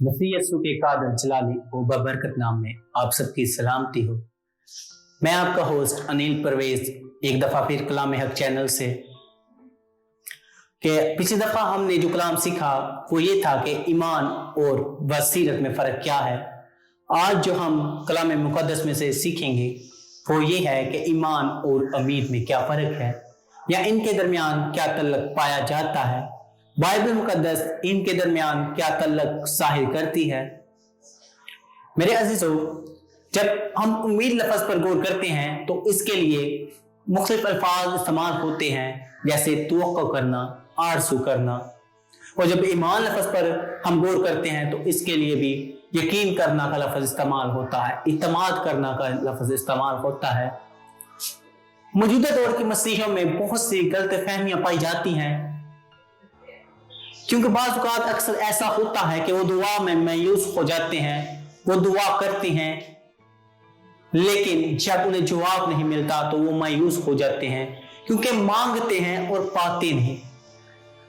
मसीह यीशु के कादर जलाली और बबरकत नाम में आप सबकी सलामती हो। मैं आपका होस्ट अनिल परवेज एक दफा फिर कलाम हक चैनल से कि पिछली दफा हमने जो कलाम सीखा वो ये था कि ईमान और बसीरत में फर्क क्या है। आज जो हम कलाम मुकद्दस में से सीखेंगे वो ये है कि ईमान और उम्मीद में क्या फर्क है या इनके दरमियान क्या तल्लक पाया जाता है। बाइबल मुकद्दस इनके दरमियान क्या तल्लक जाहिर करती है। मेरे अजीजों, जब हम उम्मीद लफ्ज पर गौर करते हैं तो इसके लिए मुख्तलिफ अल्फाज इस्तेमाल होते हैं, जैसे तवक्को करना, आरज़ू करना। और जब ईमान लफ्ज पर हम गौर करते हैं तो इसके लिए भी यकीन करना का लफ्ज इस्तेमाल होता है, इत्मीनान करना का लफ्ज इस्तेमाल होता है। मौजूदा दौर के मसीहियों में बहुत सी गलत फहमियां पाई जाती हैं, क्योंकि बाज़ औक़ात अक्सर ऐसा होता है कि वो दुआ में मायूस हो जाते हैं, वो दुआ करते हैं लेकिन जब उन्हें जवाब नहीं मिलता तो वो मायूस हो जाते हैं, क्योंकि मांगते हैं और पाते नहीं।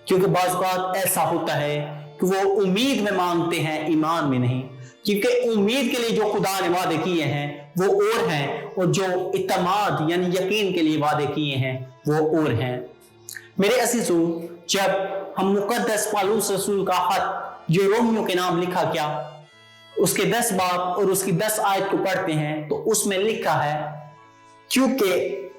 क्योंकि बाज़ औक़ात ऐसा होता है कि वो उम्मीद में मांगते हैं, ईमान में नहीं, क्योंकि उम्मीद के लिए जो खुदा ने वादे किए हैं वो और हैं, और जो इत्मीनान यानी यकीन के लिए वादे किए हैं वो और हैं। मेरे अज़ीज़ों, जब हम मुकद्दस पौलुस रसूल का खत जो रोमियो के नाम लिखा गया उसके 10 बाब और उसकी 10 आयत को पढ़ते हैं तो उसमें लिखा है, क्योंकि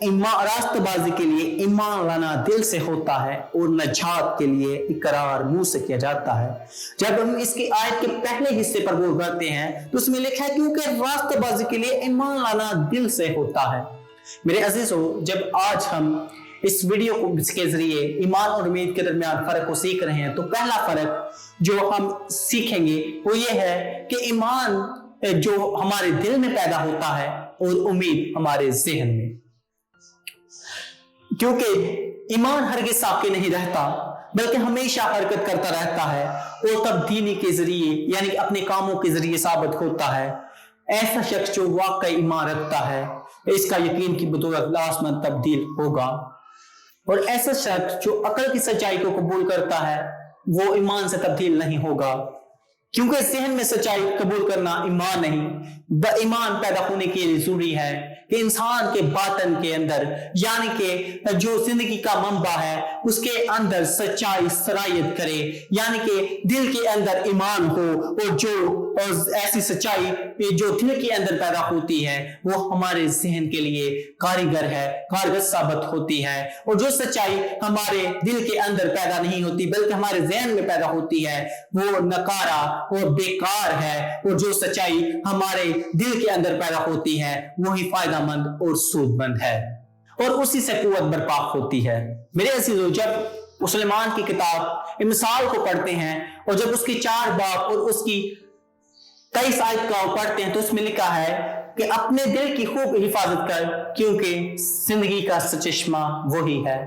रास्तबाजी के लिए ईमान लाना दिल से होता है और नजात के लिए इकरार मुंह से किया जाता है। जब हम इसकी आयत के पहले हिस्से पर गौर करते हैं तो उसमें लिखा है, क्योंकि रास्तबाजी के लिए ईमान लाना दिल से होता है। मेरे अजीजों, जब आज हम इस वीडियो के जरिए ईमान और उम्मीद के दरमियान फर्क को सीख रहे हैं तो पहला फर्क जो हम सीखेंगे वो ये है कि ईमान जो हमारे दिल में पैदा होता है और उम्मीद हमारे ज़हन में। क्योंकि ईमान हरगिज़ साक़ी नहीं रहता बल्कि हमेशा हरकत करता रहता है और तब्दीली के जरिए यानी कि अपने कामों के जरिए साबित होता है। ऐसा शख्स जो वाकई ईमान रखता है इसका यकीन की बदौलत लाजमन तब्दील होगा, और ऐसा शख्स जो अकल की सच्चाई को कबूल करता है वो ईमान से तब्दील नहीं होगा, क्योंकि ज़हन में सच्चाई कबूल करना ईमान नहीं, ईमान पैदा होने के लिए जरूरी है कि इंसान के बातन के अंदर यानी कि जो जिंदगी का मंबा है उसके अंदर सच्चाई सरायत करे, यानी कि दिल के अंदर ईमान हो, और ऐसी सच्चाई जो दिल के अंदर पैदा होती है वो हमारे ज़हन के लिए कारगर साबित होती है। और जो सच्चाई हमारे दिल के अंदर पैदा नहीं होती बल्कि हमारे ज़हन में पैदा होती है वो नकारा और बेकार है, और जो सच्चाई हमारे दिल के अंदर पैदा होती है वही फायदामंद और सूदमंद है, और उसी से कुव्वत बर्पा होती है। मेरे अजीजों, जब सुलेमान की किताब मिसाल को पढ़ते हैं और जब उसकी 4 बाब और उसकी 23 आयत का पढ़ते हैं तो उसमें लिखा है कि अपने दिल की खूब हिफाजत कर, क्योंकि जिंदगी का चश्मा वही है।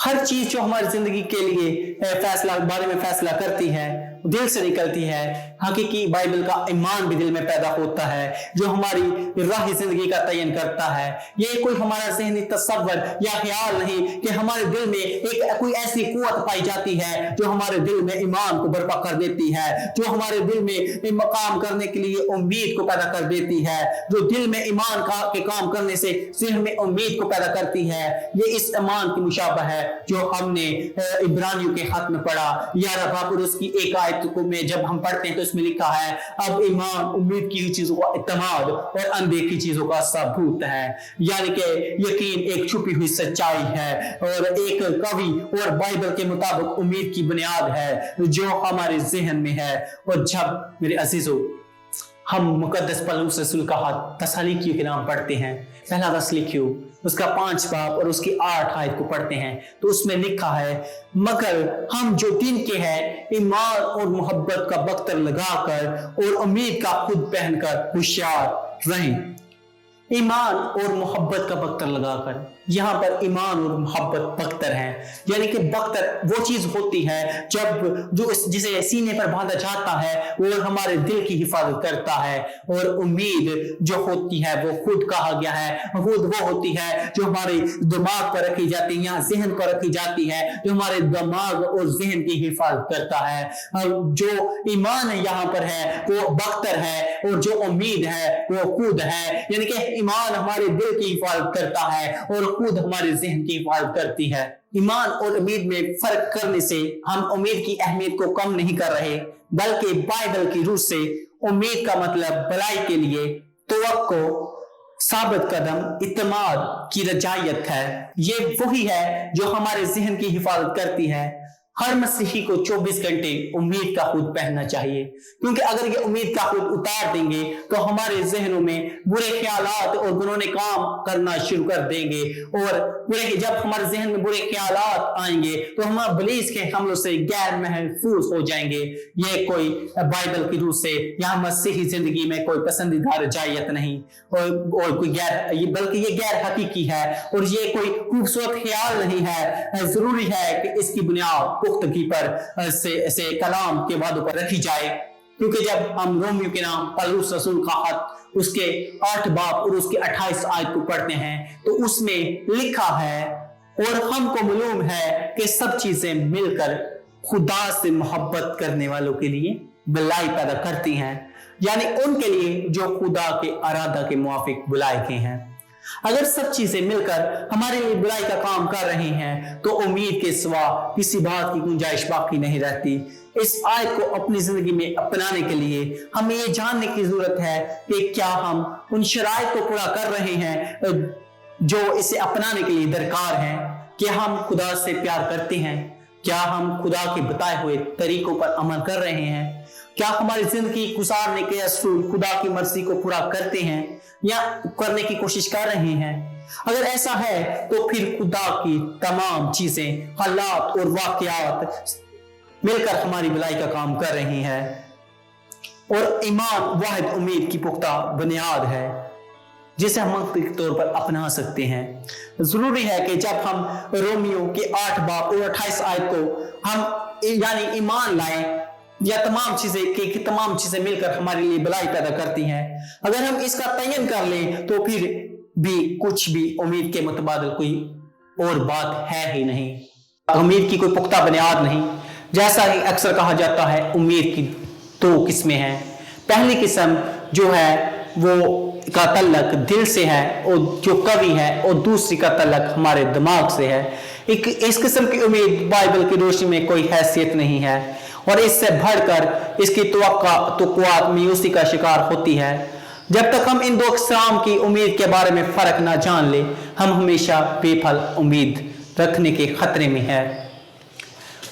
हर चीज जो हमारी जिंदगी के लिए बारे में फैसला करती है दिल से निकलती है। हकीकी बाइबल का ईमान भी दिल में पैदा होता है जो हमारी राह जिंदगी का तयन करता है। ये कोई हमारा ज़हनी तसव्वुर या ख्याल नहीं कि हमारे दिल में कोई ऐसी कुव्वत पाई जाती है जो हमारे दिल में ईमान को बर्पा कर देती है, जो हमारे दिल में मकाम करने के लिए उम्मीद को पैदा कर देती है, जो दिल में ईमान के काम करने से ज़हन में उम्मीद को पैदा करती है। ये इस ईमान की मुशाबह है जो हमने इब्रानियों के खत में पढ़ा। 11 बाब और उसकी 1 आयत में जब हम पढ़ते हैं तो इसमें लिखा है, अब ईमान उम्मीद की चीजों का इत्मीनान और अनदेखी चीजों का सबूत है, यानी कि यकीन एक छुपी हुई सच्चाई है और एक कवि और बाइबल के मुताबिक उम्मीद की बुनियाद है जो हमारे ज़हन में है। और जब मेरे अजीजों हम मुकद्दस पौलुस रसूल का खत तसलीकियों के नाम पढ़ते हैं, पहला तसलीकियों उसका 5 बाब और उसकी 8 आयत को पढ़ते हैं तो उसमें लिखा है, मगर हम जो दिन के हैं ईमान और मोहब्बत का बख्तर लगाकर और उम्मीद का खुद पहनकर होशियार रहें। ईमान और मोहब्बत का बख्तर लगाकर यहाँ पर ईमान और मोहब्बत बख्तर है। यानी कि बख्तर वो चीज होती है जब जिसे सीने पर बांधा जाता है और हमारे दिल की हिफाजत करता है। और उम्मीद जो होती है वो खुद कहा गया है, खुद वो होती है जो हमारे दिमाग पर रखी जाती है, यहाँ जहन पर रखी जाती है, जो हमारे दिमाग और जहन की हिफाजत करता है। जो ईमान यहाँ पर है वो बख्तर है और जो उम्मीद है वो खुद है। यानी कि ईमान हमारे दिल की हिफाजत करता है और खुद हमारे जहन की हिफाजत करती है। ईमान और उम्मीद में फर्क करने से हम उम्मीद की अहमियत को कम नहीं कर रहे, बल्कि बाइबल की रूह से उम्मीद का मतलब भलाई के लिए तवक्को, साबित कदम, इत्मीनान की रजायत है। ये वही है जो हमारे जहन की हिफाजत करती है। हर मसीही को 24 घंटे उम्मीद का खुद पहनना चाहिए, क्योंकि अगर ये उम्मीद का खुद उतार देंगे तो हमारे जहनों में बुरे ख्यालात और गुनोने काम करना शुरू कर देंगे। और जब हमारे जहन में बुरे ख्यालात आएंगे तो हम इब्लीस के हमलों से गैर महफूज हो जाएंगे। ये कोई बाइबल की रूह से यहाँ मसीही जिंदगी में कोई पसंदीदा रजायत नहीं और कोई बल्कि ये गैर हकीकी है और ये कोई खूबसूरत ख्याल नहीं है। जरूरी है कि इसकी बुनियाद पुख्तगी पर से कलाम के वादों पर रखी जाए, क्योंकि जब हम रोमियो के नाम पौलुस रसूल का खत उसके 8 बाब और उसके 28 आयत को पढ़ते हैं तो उसमें लिखा है, और हमको मालूम है कि सब चीजें मिलकर खुदा से मोहब्बत करने वालों के लिए भलाई पैदा करती हैं, यानी उनके लिए जो खुदा के इरादा के मुआफिक बुलाए गए हैं। अगर सब चीजें मिलकर हमारे लिए बुराई का काम कर रही हैं तो उम्मीद के सिवा किसी बात की गुंजाइश बाकी नहीं रहती। इस आयत को अपनी जिंदगी में अपनाने के लिए हमें ये जानने की जरूरत है कि क्या हम उन शराइत को पूरा कर रहे हैं जो इसे अपनाने के लिए दरकार हैं। क्या हम खुदा से प्यार करते हैं? क्या हम खुदा के बताए हुए तरीकों पर अमल कर रहे हैं? क्या हमारी जिंदगी गुजारने के असूल खुदा की मर्जी को पूरा करते हैं या करने की कोशिश कर रहे हैं? अगर ऐसा है तो फिर खुदा की तमाम चीजें, हालात और वाकयात मिलकर हमारी भलाई का काम कर रही हैं। और ईमान वाहिद उम्मीद की पुख्ता बुनियाद है जिसे हम मंतकी तौर पर अपना सकते हैं। जरूरी है कि जब हम रोमियो के 8 बाब और 28 आयत को हम यानी ईमान लाएं या तमाम चीजें मिलकर हमारे लिए भलाई पैदा करती हैं, अगर हम इसका तयन कर लें तो फिर भी कुछ भी उम्मीद के मुतबादिल कोई और बात है ही नहीं। उम्मीद की कोई पुख्ता बुनियाद नहीं। जैसा ही अक्सर कहा जाता है, उम्मीद की 2 किस्में हैं। पहली किस्म जो है वो का तल्लक दिल से है और जो कवि है, और दूसरी का तल्लक हमारे दिमाग से है। इस किस्म की उम्मीद बाइबल की रोशनी में कोई हैसियत नहीं है और इससे बढ़कर इसकी तवक्कुआत मायूसी का शिकार होती है। जब तक हम इन 2 किस्म की उम्मीद के बारे में फर्क ना जान ले, हम हमेशा बेफल उम्मीद रखने के खतरे में है।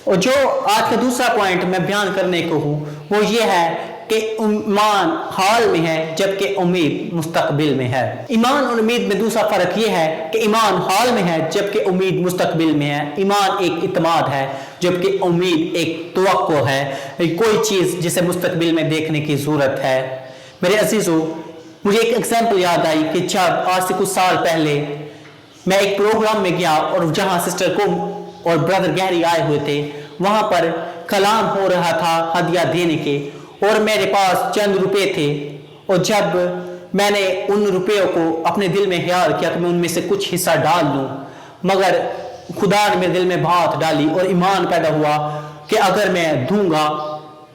और जो आज का दूसरा पॉइंट मैं बयान करने को हूं वो ये है कि ईमान हाल में है जबकि उम्मीद मुस्तकबिल में है। ईमान और उम्मीद में दूसरा फर्क यह है कि ईमान हाल में है जबकि उम्मीद मुस्तकबिल में है। ईमान एक इत्मीनान है जबकि उम्मीद एक तवक्को है, कोई चीज जिसे मुस्तकबिल में देखने की जरूरत है। मेरे अजीजों, मुझे एक एग्जाम्पल याद आई कि जब आज से कुछ साल पहले मैं एक प्रोग्राम में गया और जहां सिस्टर कुम और ब्रदर गहरी आए हुए थे, वहां पर कलाम हो रहा था हदिया देने के, और मेरे पास चंद रुपए थे। और जब मैंने उन रुपयों को अपने दिल में ख्याल किया कि मैं उनमें से कुछ हिस्सा डाल दूं, मगर खुदा ने मेरे दिल में बात डाली और ईमान पैदा हुआ कि अगर मैं दूंगा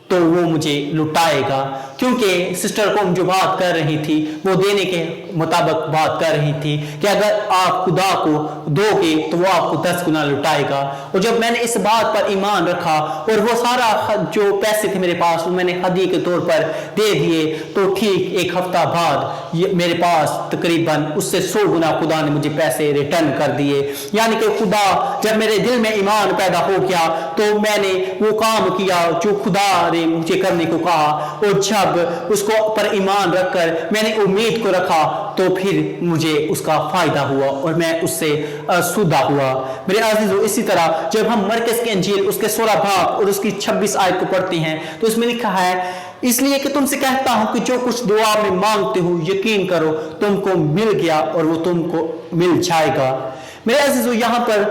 तो वो मुझे लुटाएगा, क्योंकि सिस्टर को जो बात कर रही थी वो देने के मुताबिक बात कर रही थी कि अगर आप खुदा को दोगे तो वो आपको 10 गुना लुटाएगा। और जब मैंने इस बात पर ईमान रखा और वो सारा जो पैसे थे मेरे पास वो मैंने हदी के तौर पर दे दिए, तो ठीक 1 हफ्ता बाद मेरे पास तकरीबन उससे 100 गुना खुदा ने मुझे पैसे रिटर्न कर दिए। यानी कि खुदा, जब मेरे दिल में ईमान पैदा हो गया तो मैंने वो काम किया जो खुदा ने मुझे करने को कहा, और जब उसको पर ईमान रखकर मैंने उम्मीद को रखा तो फिर मुझे उसका फायदा हुआ और मैं उससे सुधा हुआ। मेरे अजीजों, इसी तरह जब हम मरकज की अंजील उसके 16 बाब और उसकी 26 आयत को पढ़ते हैं तो इसमें लिखा है, इसलिए कि तुमसे कहता हूं कि जो कुछ दुआ में मांगते हो यकीन करो तुमको मिल गया और वो तुमको मिल जाएगा। मेरे अजीजों, यहाँ पर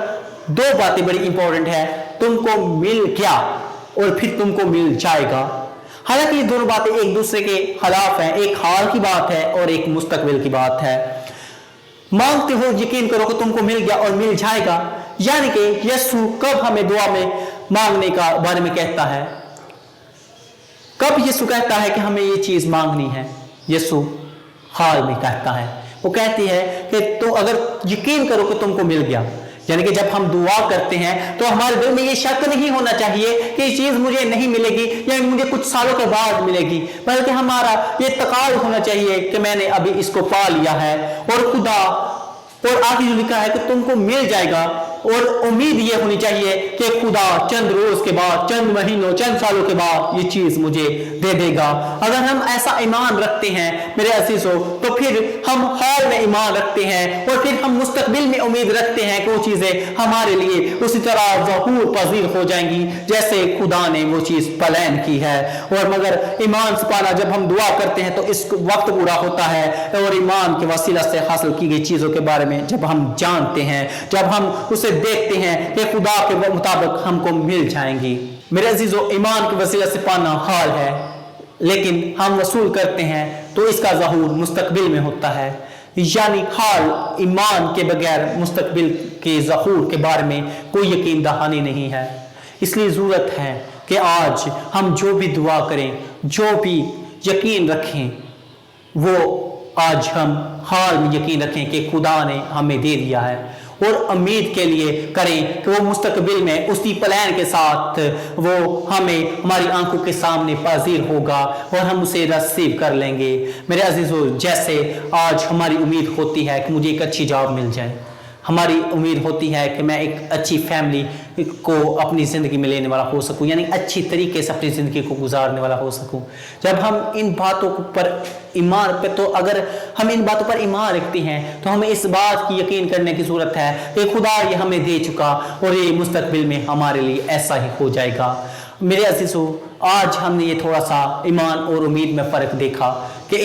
दो बातें बड़ी इंपॉर्टेंट है, तुमको मिल गया और फिर तुमको मिल जाएगा। हालांकि ये दोनों बातें एक दूसरे के खिलाफ हैं, एक हाल की बात है और एक मुस्तकबिल की बात है। मांगते हो, यकीन करो कि तुमको मिल गया और मिल जाएगा, यानी कि यीशु कब हमें दुआ में मांगने का बारे में कहता है, कब यीशु कहता है कि हमें ये चीज मांगनी है? यीशु हाल में कहता है, वो कहती है कि तो अगर यकीन करो कि तुमको मिल गया, यानी कि जब हम दुआ करते हैं तो हमारे दिल में ये शक नहीं होना चाहिए कि ये चीज मुझे नहीं मिलेगी या मुझे कुछ सालों के बाद मिलेगी, बल्कि हमारा ये तकाल होना चाहिए कि मैंने अभी इसको पा लिया है। और खुदा और आगे जो लिखा है कि तुमको मिल जाएगा, और उम्मीद ये होनी चाहिए कि खुदा चंद रोज के बाद, चंद महीनों, चंद सालों के बाद ये चीज मुझे दे देगा। अगर हम ऐसा ईमान रखते हैं मेरे अजीजों, तो फिर हम हाल में ईमान रखते हैं और फिर हम मुस्तकबिल में उम्मीद रखते हैं कि वो चीजें हमारे लिए उसी तरह ज़हूर पजीर हो जाएंगी जैसे खुदा ने वो चीज प्लान की है। और मगर ईमान से पाना, जब हम दुआ करते हैं तो इस वक्त पूरा होता है, और ईमान के वसीला से हासिल की गई चीजों के बारे में जब हम जानते हैं, जब हम उसे देखते हैं कि खुदा के मुताबिक हमको मिल जाएंगी। मेरे अजीजों, ईमान के वसीला से पाना हाल है, लेकिन हम वसूल करते हैं तो इसका ज़हूर मुस्तकबिल में होता है। यानी हाल ईमान के बगैर मुस्तकबिल के ज़हूर के बारे में कोई यकीन दहानी नहीं है। इसलिए ज़रूरत है कि आज हम जो भी दुआ करें, जो भी यकीन रखें, वो आज हम हाल में यकीन रखें कि खुदा ने हमें दे दिया है, और उम्मीद के लिए करें कि वो मुस्तकबिल में उसी प्लान के साथ वो हमें हमारी आंखों के सामने पाज़िर होगा और हम उसे रिसीव कर लेंगे। मेरे अजीजों, जैसे आज हमारी उम्मीद होती है कि मुझे एक अच्छी जॉब मिल जाए, हमारी उम्मीद होती है कि मैं एक अच्छी फैमिली को अपनी ज़िंदगी में लेने वाला हो सकूं, यानी अच्छी तरीके से अपनी ज़िंदगी को गुजारने वाला हो सकूं। जब हम इन बातों पर ईमान पे, तो अगर हम इन बातों पर ईमान रखते हैं तो हमें इस बात की यकीन करने की ज़रूरत है कि खुदा ये हमें दे चुका और ये मुस्तकबिल में हमारे लिए ऐसा ही हो जाएगा। मेरे अजीजों, आज हमने ये थोड़ा सा ईमान और उम्मीद में फ़र्क देखा कि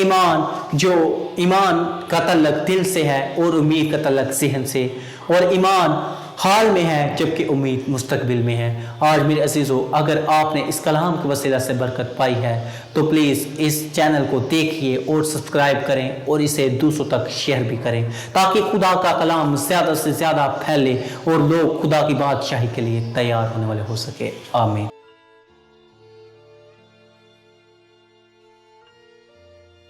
ईमान का तल्लक दिल से है और उम्मीद का तल्लक ज़हन से, और ईमान हाल में है जबकि उम्मीद मुस्तकबिल में है। आज मेरे अजीजों, अगर आपने इस कलाम के वसीला से बरकत पाई है तो प्लीज़ इस चैनल को देखिए और सब्सक्राइब करें और इसे दूसरों तक शेयर भी करें, ताकि खुदा का कलाम ज़्यादा से ज़्यादा फैले और लोग खुदा की बादशाही के लिए तैयार होने वाले हो सके। आमीन।